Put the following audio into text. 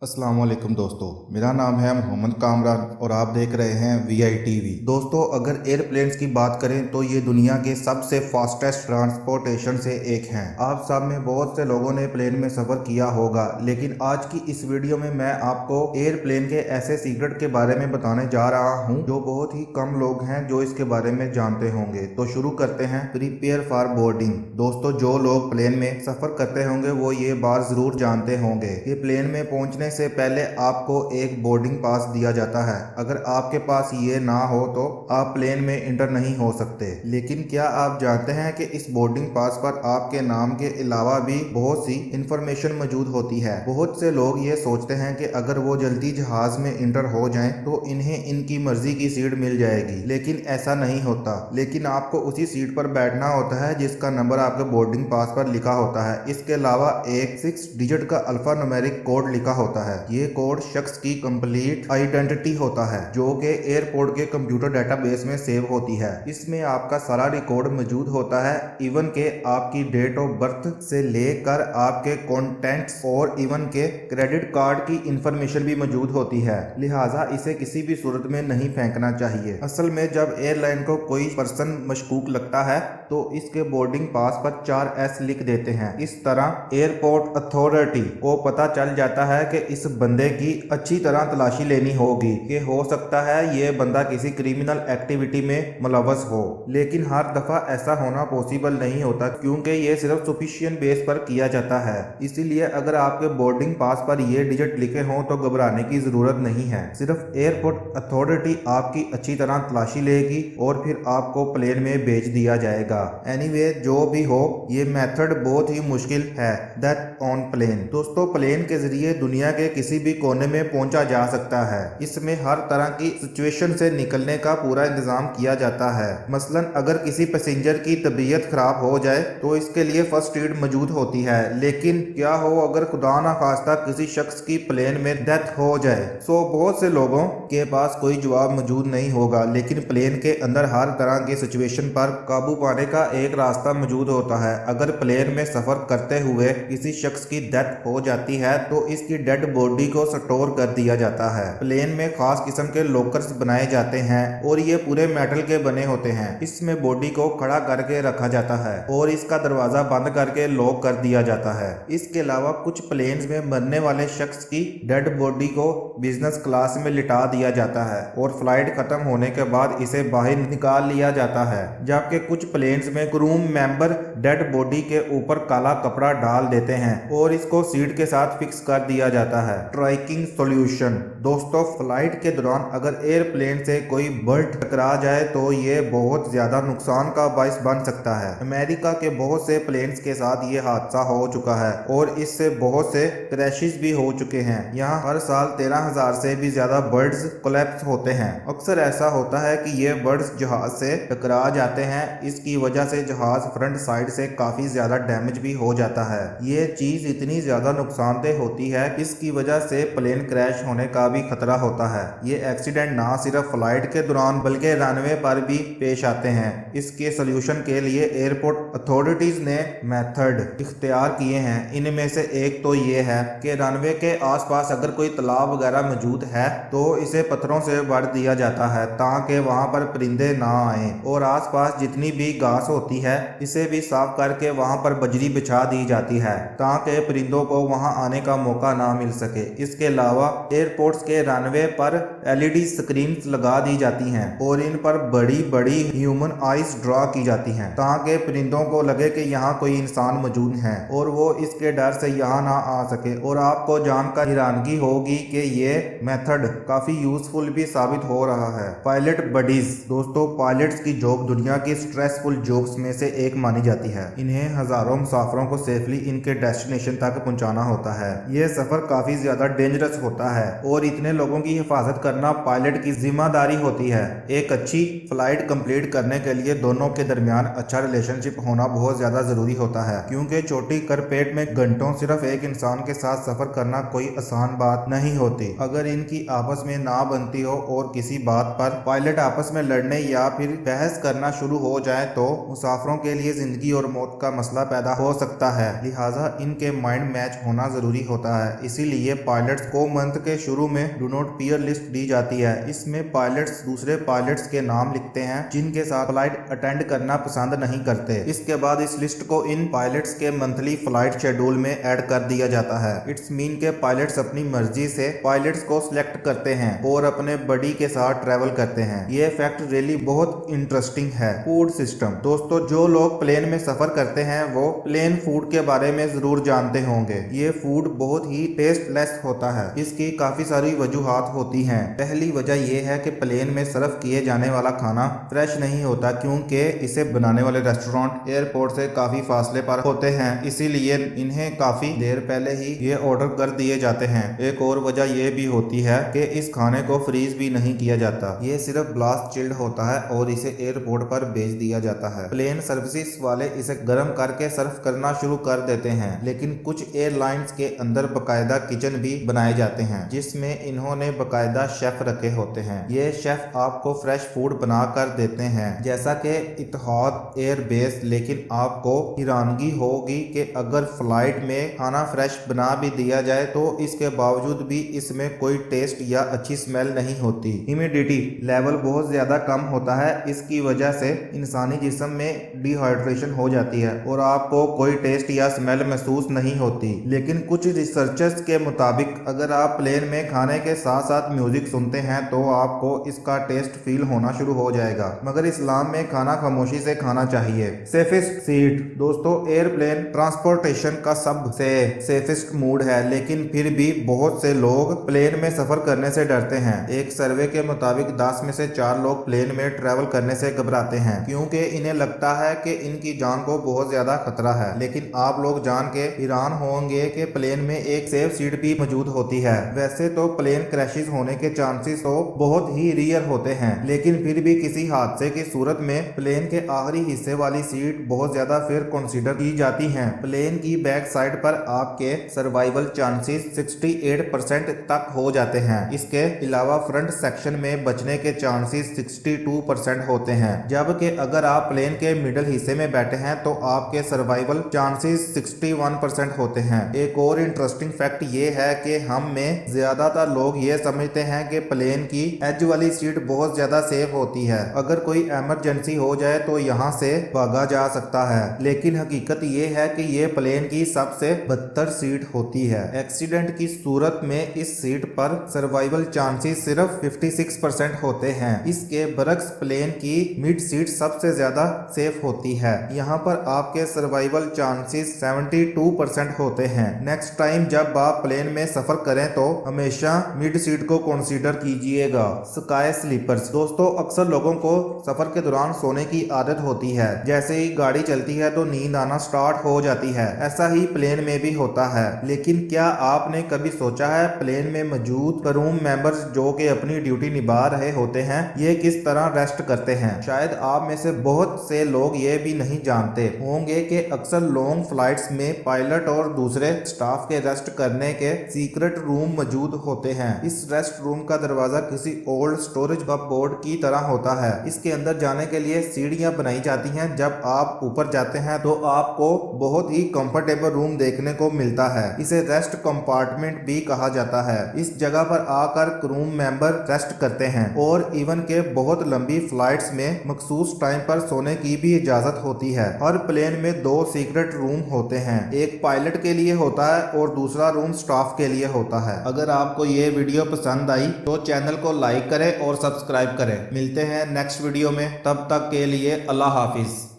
अस्सलाम वालेकुम दोस्तों, मेरा नाम है मोहम्मद कामरान और आप देख रहे हैं VITV। दोस्तों, अगर एयरप्लेन्स की बात करें तो ये दुनिया के सबसे फास्टेस्ट ट्रांसपोर्टेशन से एक हैं। आप सब में बहुत से लोगों ने प्लेन में सफ़र किया होगा, लेकिन आज की इस वीडियो में मैं आपको एयरप्लेन के ऐसे सीक्रेट के बारे में बताने जा रहा हूँ जो बहुत ही कम लोग हैं जो इसके बारे में जानते होंगे। तो शुरू करते हैं। Prepare for boarding. दोस्तों, जो लोग प्लेन में सफ़र करते होंगे वो ये बात ज़रूर जानते होंगे कि प्लेन में पहुँचने से पहले आपको एक बोर्डिंग पास दिया जाता है। अगर आपके पास ये ना हो तो आप प्लेन में इंटर नहीं हो सकते। लेकिन क्या आप जानते हैं कि इस बोर्डिंग पास पर आपके नाम के अलावा भी बहुत सी इंफॉर्मेशन मौजूद होती है। बहुत से लोग ये सोचते हैं कि अगर वो जल्दी जहाज में इंटर हो जाएं तो इन्हें इनकी मर्जी की सीट मिल जाएगी, लेकिन ऐसा नहीं होता। लेकिन आपको उसी सीट पर बैठना होता है जिसका नंबर आपके बोर्डिंग पास पर लिखा होता है। इसके अलावा एक 6 डिजिट का अल्फा न्यूमेरिक कोड लिखा होता है। ये कोड शख्स की कंप्लीट आइडेंटिटी होता है जो कि एयरपोर्ट के कंप्यूटर डेटाबेस में सेव होती है। इसमें आपका सारा रिकॉर्ड मौजूद होता है, इवन के आपकी डेट ऑफ बर्थ से लेकर आपके कॉन्टेंट्स और इवन के क्रेडिट कार्ड की इंफॉर्मेशन भी मौजूद होती है। लिहाजा इसे किसी भी सूरत में नहीं फेंकना चाहिए। असल में जब एयरलाइन को कोई पर्सन मशकूक लगता है तो इसके बोर्डिंग पास पर 4S लिख देते हैं। इस तरह एयरपोर्ट अथॉरिटी को पता चल जाता है कि इस बंदे की अच्छी तरह तलाशी लेनी होगी कि हो सकता है ये बंदा किसी क्रिमिनल एक्टिविटी में मुलव्वस हो। लेकिन हर दफा ऐसा होना पॉसिबल नहीं होता क्योंकि ये सिर्फ सुफिशिएंट बेस पर किया जाता है। इसीलिए अगर आपके बोर्डिंग पास पर ये डिजिट लिखे हों तो घबराने की जरूरत नहीं है। सिर्फ एयरपोर्ट अथॉरिटी आपकी अच्छी तरह तलाशी लेगी और फिर आपको प्लेन में भेज दिया जाएगा। एनीवे, जो भी हो, ये मेथड बहुत ही मुश्किल है। Death on plane. दोस्तों, प्लेन के जरिए दुनिया के किसी भी कोने में पहुंचा जा सकता है। इसमें हर तरह की सिचुएशन से निकलने का पूरा इंतजाम किया जाता है। मसलन अगर किसी पैसेंजर की तबीयत खराब हो जाए तो इसके लिए फर्स्ट एड मौजूद होती है। लेकिन क्या हो अगर खुदा ना खास्ता किसी शख्स की प्लेन में डेथ हो जाए? सो बहुत से लोगों के पास कोई जवाब मौजूद नहीं होगा, लेकिन प्लेन के अंदर हर तरह की सिचुएशन पर काबू पाने का एक रास्ता मौजूद होता है। अगर प्लेन में सफर करते हुए किसी शख्स की डेथ हो जाती है तो इसकी डेड बॉडी को स्टोर कर दिया जाता है। प्लेन में खास किस्म के लॉकर्स बनाए जाते हैं और ये पूरे मेटल के बने होते हैं। इसमें बॉडी को खड़ा करके रखा जाता है और इसका दरवाजा बंद करके लॉक कर दिया जाता है। इसके अलावा कुछ प्लेन्स में मरने वाले शख्स की डेड बॉडी को बिजनेस क्लास में लिटा दिया जाता है और फ्लाइट खत्म होने के बाद इसे बाहर निकाल लिया जाता है। जबकि कुछ प्लेन्स में क्रू मेंबर डेड बॉडी के ऊपर काला कपड़ा डाल देते हैं और इसको सीट के साथ फिक्स कर दिया जाता है। Striking solution. दोस्तों, फ्लाइट के दौरान अगर एयरप्लेन से कोई बर्ड टकरा जाए तो ये बहुत ज्यादा नुकसान का बायस बन सकता है। अमेरिका के बहुत से प्लेन्स के साथ ये हादसा हो चुका है और इससे बहुत से क्रैशेस भी हो चुके हैं। यहाँ हर साल 13,000 से भी ज्यादा बर्ड्स कोलैप्स होते हैं। अक्सर ऐसा होता है कि ये बर्ड्स जहाज से टकरा जाते हैं। इसकी वजह से जहाज फ्रंट साइड से काफी ज्यादा डैमेज भी हो जाता है। ये चीज इतनी ज्यादा नुकसानदेह होती है, इसकी वजह से प्लेन क्रैश होने का भी खतरा होता है। ये एक्सीडेंट ना सिर्फ फ्लाइट के दौरान बल्कि रनवे पर भी पेश आते हैं। इसके सोल्यूशन के लिए एयरपोर्ट अथॉरिटीज ने मेथड इख्तियार किए हैं। इनमें से एक तो ये है कि रनवे के आसपास अगर कोई तालाब वगैरह मौजूद है तो इसे पत्थरों से भर दिया जाता है ताकि वहां पर परिंदे ना आए, और आसपास जितनी भी घास होती है इसे भी साफ करके वहां पर बजरी बिछा दी जाती है ताकि परिंदों को वहां आने का मौका ना मिल सके। इसके अलावा एयरपोर्ट्स के रनवे पर LED स्क्रीन्स लगा दी जाती हैं और इन पर बड़ी बड़ी ह्यूमन आइज ड्रा की जाती हैं ताकि परिंदों को लगे कि यहाँ कोई इंसान मौजूद है और वो इसके डर से यहाँ ना आ सके। और आपको जानकर हैरानगी होगी कि ये मेथड काफी यूजफुल भी साबित हो रहा है। Pilot buddies. दोस्तों, पायलट्स की जॉब दुनिया की स्ट्रेसफुल जॉब्स में से एक मानी जाती है। इन्हें हजारों मुसाफिरों को सेफली इनके डेस्टिनेशन तक पहुंचाना होता है। ये सफर काफी ज्यादा डेंजरस होता है और इतने लोगों की हिफाजत करना पायलट की जिम्मेदारी होती है। एक अच्छी फ्लाइट कंप्लीट करने के लिए दोनों के दरमियान अच्छा रिलेशनशिप होना बहुत ज्यादा जरूरी होता है, क्योंकि छोटी करपेट में घंटों सिर्फ एक इंसान के साथ सफर करना कोई आसान बात नहीं होती। अगर इनकी आपस में ना बनती हो और किसी बात पर पायलट आपस में लड़ने या फिर बहस करना शुरू हो जाए तो मुसाफिरों के लिए जिंदगी और मौत का मसला पैदा हो सकता है। लिहाजा इनके माइंड मैच होना जरूरी होता है। इसीलिए इसीलिए पायलट्स को मंथ के शुरू में डू नॉट पीयर लिस्ट दी जाती है। इसमें पायलट्स दूसरे पायलट्स के नाम लिखते हैं जिनके साथ फ्लाइट अटेंड करना पसंद नहीं करते। इसके बाद इस लिस्ट को इन पायलट्स के मंथली फ्लाइट शेड्यूल में ऐड कर दिया जाता है। इट्स मीन के पायलट्स अपनी मर्जी से पायलट्स को सिलेक्ट करते हैं और अपने बडी के साथ ट्रेवल करते हैं। ये फैक्ट रियली बहुत इंटरेस्टिंग है। फूड सिस्टम दोस्तों, जो लोग प्लेन में सफर करते हैं वो प्लेन फूड के बारे में जरूर जानते होंगे। ये फूड बहुत ही टेस्टलेस होता है। इसकी काफी सारी वजूहात होती हैं। पहली वजह यह है कि प्लेन में सर्व किए जाने वाला खाना फ्रेश नहीं होता क्योंकि इसे बनाने वाले रेस्टोरेंट एयरपोर्ट से काफी फासले पर होते हैं, इसीलिए इन्हें काफी देर पहले ही ये ऑर्डर कर दिए जाते हैं। एक और वजह यह भी होती है कि इस खाने को फ्रीज भी नहीं किया जाता। ये सिर्फ ब्लास्ट चिल्ड होता है और इसे एयरपोर्ट पर भेज दिया जाता है। प्लेन सर्विसेज वाले इसे गर्म करके सर्व करना शुरू कर देते हैं, लेकिन कुछ एयरलाइंस के अंदर बकायदा किचन भी बनाए जाते हैं जिसमें इन्होंने बकायदा शेफ रखे होते हैं। ये शेफ आपको फ्रेश फूड बना कर देते हैं जैसा कि इतिहाद एयर बेस, लेकिन आपको हैरानगी होगी कि अगर फ्लाइट में खाना फ्रेश बना भी दिया जाए तो इसके बावजूद भी इसमें कोई टेस्ट या अच्छी स्मेल नहीं होती। ह्यूमिडिटी लेवल बहुत ज्यादा कम होता है, इसकी वजह से इंसानी जिस्म में डिहाइड्रेशन हो जाती है और आपको कोई टेस्ट या स्मेल महसूस नहीं होती। लेकिन कुछ रिसर्चर्स के मुताबिक अगर आप प्लेन में खाने के साथ साथ म्यूजिक सुनते हैं तो आपको इसका टेस्ट फील होना शुरू हो जाएगा। मगर इस्लाम में खाना खामोशी से खाना चाहिए। सेफेस्ट सीट दोस्तों, एयरप्लेन ट्रांसपोर्टेशन का सबसे सेफेस्ट मोड है, लेकिन फिर भी बहुत से लोग प्लेन में सफर करने से डरते हैं। एक सर्वे के मुताबिक 10 में से 4 लोग प्लेन में ट्रेवल करने से घबराते हैं क्योंकि इन्हें लगता है कि इनकी जान को बहुत ज्यादा खतरा है। लेकिन आप लोग जान के हैरान होंगे कि प्लेन में एक सेफ सीट भी मौजूद होती है। वैसे तो प्लेन क्रैशेस होने के चांसेस तो बहुत ही रेयर होते हैं, लेकिन फिर भी किसी हादसे की सूरत में प्लेन के आखिरी हिस्से वाली सीट बहुत ज्यादा फिर कंसीडर की जाती हैं। प्लेन की बैक साइड पर आपके सर्वाइवल चांसेस 68% तक हो जाते हैं। इसके अलावा फ्रंट सेक्शन में बचने के चांसेस 62% होते हैं, जबकि अगर आप प्लेन के मिडल हिस्से में बैठे हैं तो आपके सर्वाइवल चांसेस 61% होते हैं। एक और इंटरेस्टिंग फैक्ट ये है कि हम में ज्यादातर लोग ये समझते हैं कि प्लेन की एज वाली सीट बहुत ज्यादा सेफ होती है, अगर कोई इमरजेंसी हो जाए तो यहाँ से भागा जा सकता है। लेकिन हकीकत ये है कि ये प्लेन की सबसे बदतर सीट होती है। एक्सीडेंट की सूरत में इस सीट पर सर्वाइवल चांसेस सिर्फ 56% होते हैं। इसके बरक्स प्लेन की मिड सीट सबसे ज्यादा सेफ होती है, यहाँ पर आपके सर्वाइवल चांसेस 72% होते हैं। नेक्स्ट टाइम जब आप प्लेन में सफर करें तो हमेशा मिड सीट को कंसीडर कीजिएगा। स्काई स्लीपर्स दोस्तों, अक्सर लोगों को सफर के दौरान सोने की आदत होती है। जैसे ही गाड़ी चलती है तो नींद आना स्टार्ट हो जाती है। ऐसा ही प्लेन में भी होता है। लेकिन क्या आपने कभी सोचा है प्लेन में मौजूद क्रू मेंबर्स जो कि अपनी ड्यूटी निभा रहे होते हैं ये किस तरह रेस्ट करते हैं? शायद आप में से बहुत से लोग ये भी नहीं जानते होंगे कि अक्सर लॉन्ग फ्लाइट्स में पायलट और दूसरे स्टाफ के रेस्ट करने के सीक्रेट रूम मौजूद होते हैं। इस रेस्ट रूम का दरवाजा किसी ओल्ड स्टोरेज बोर्ड की तरह होता है। इसके अंदर जाने के लिए सीढ़ियां बनाई जाती हैं। जब आप ऊपर जाते हैं तो आपको बहुत ही कंफर्टेबल रूम देखने को मिलता है। इसे रेस्ट कंपार्टमेंट भी कहा जाता है। इस जगह पर आकर क्रू मेंबर रेस्ट करते हैं और इवन के बहुत लंबी फ्लाइट्स में मखसूस टाइम पर सोने की भी इजाजत होती है। हर प्लेन में 2 सीक्रेट रूम होते हैं, एक पायलट के लिए होता है और दूसरा रूम स्टाफ के लिए होता है। अगर आपको ये वीडियो पसंद आई तो चैनल को लाइक करें और सब्सक्राइब करें। मिलते हैं नेक्स्ट वीडियो में, तब तक के लिए अल्लाह हाफिज।